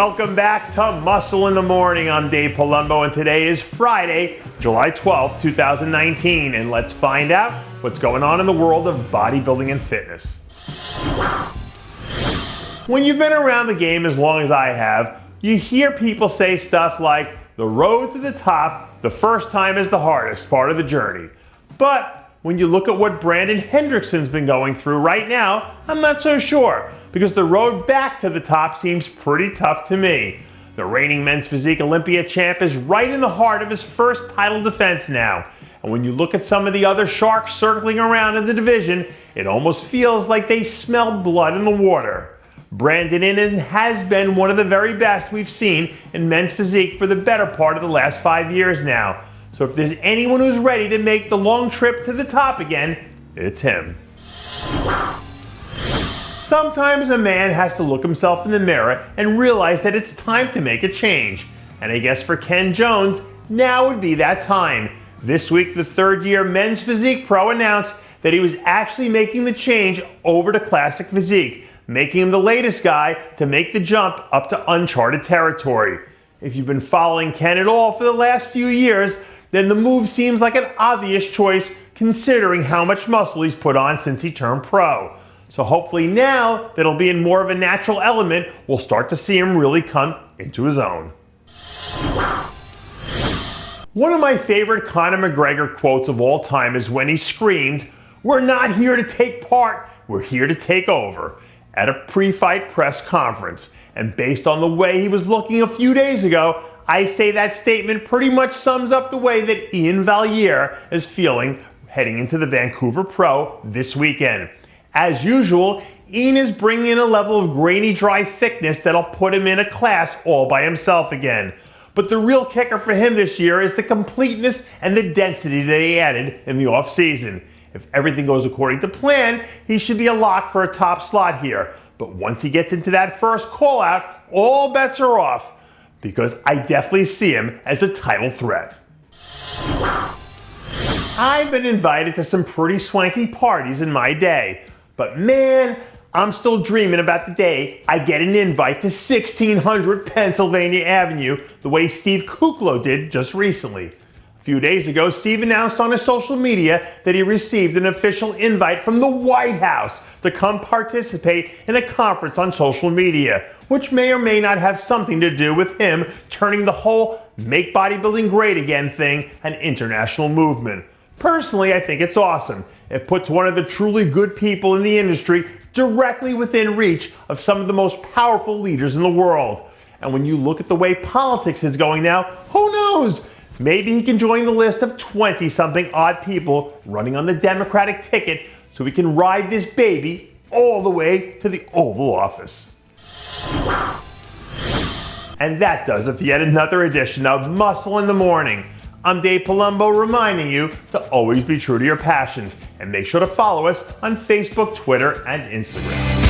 Welcome back to Muscle in the Morning. I'm Dave Palumbo, and today is Friday, July 12th, 2019, and let's find out what's going on in the world of bodybuilding and fitness. When you've been around the game as long as I have, you hear people say stuff like, the road to the top, the first time is the hardest part of the journey. But when you look at what Brandon Hendrickson's been going through right now, I'm not so sure, because the road back to the top seems pretty tough to me. The reigning men's physique Olympia champ is right in the heart of his first title defense now. And when you look at some of the other sharks circling around in the division, it almost feels like they smell blood in the water. Brandon has been one of the very best we've seen in men's physique for the better part of the last 5 years now. So if there's anyone who's ready to make the long trip to the top again, it's him. Sometimes a man has to look himself in the mirror and realize that it's time to make a change. And I guess for Ken Jones, now would be that time. This week, the third-year men's physique pro announced that he was actually making the change over to classic physique, making him the latest guy to make the jump up to uncharted territory. If you've been following Ken at all for the last few years, then the move seems like an obvious choice considering how much muscle he's put on since he turned pro. So hopefully now that it'll be in more of a natural element, we'll start to see him really come into his own. One of my favorite Conor McGregor quotes of all time is when he screamed, "We're not here to take part, we're here to take over," at a pre-fight press conference. And based on the way he was looking a few days ago, I say that statement pretty much sums up the way that Iain Valliere is feeling heading into the Vancouver Pro this weekend. As usual, Iain is bringing in a level of grainy, dry thickness that'll put him in a class all by himself again. But the real kicker for him this year is the completeness and the density that he added in the off-season. If everything goes according to plan, he should be a lock for a top slot here. But once he gets into that first call-out, all bets are off, because I definitely see him as a title threat. I've been invited to some pretty swanky parties in my day, but man, I'm still dreaming about the day I get an invite to 1600 Pennsylvania Avenue the way Steve Kuclo did just recently. A few days ago, Steve announced on his social media that he received an official invite from the White House to come participate in a conference on social media, which may or may not have something to do with him turning the whole "Make Bodybuilding Great Again" thing an international movement. Personally, I think it's awesome. It puts one of the truly good people in the industry directly within reach of some of the most powerful leaders in the world. And when you look at the way politics is going now, who knows? Maybe he can join the list of 20-something odd people running on the Democratic ticket so we can ride this baby all the way to the Oval Office. And that does it for yet another edition of Muscle in the Morning. I'm Dave Palumbo, reminding you to always be true to your passions, and make sure to follow us on Facebook, Twitter, and Instagram.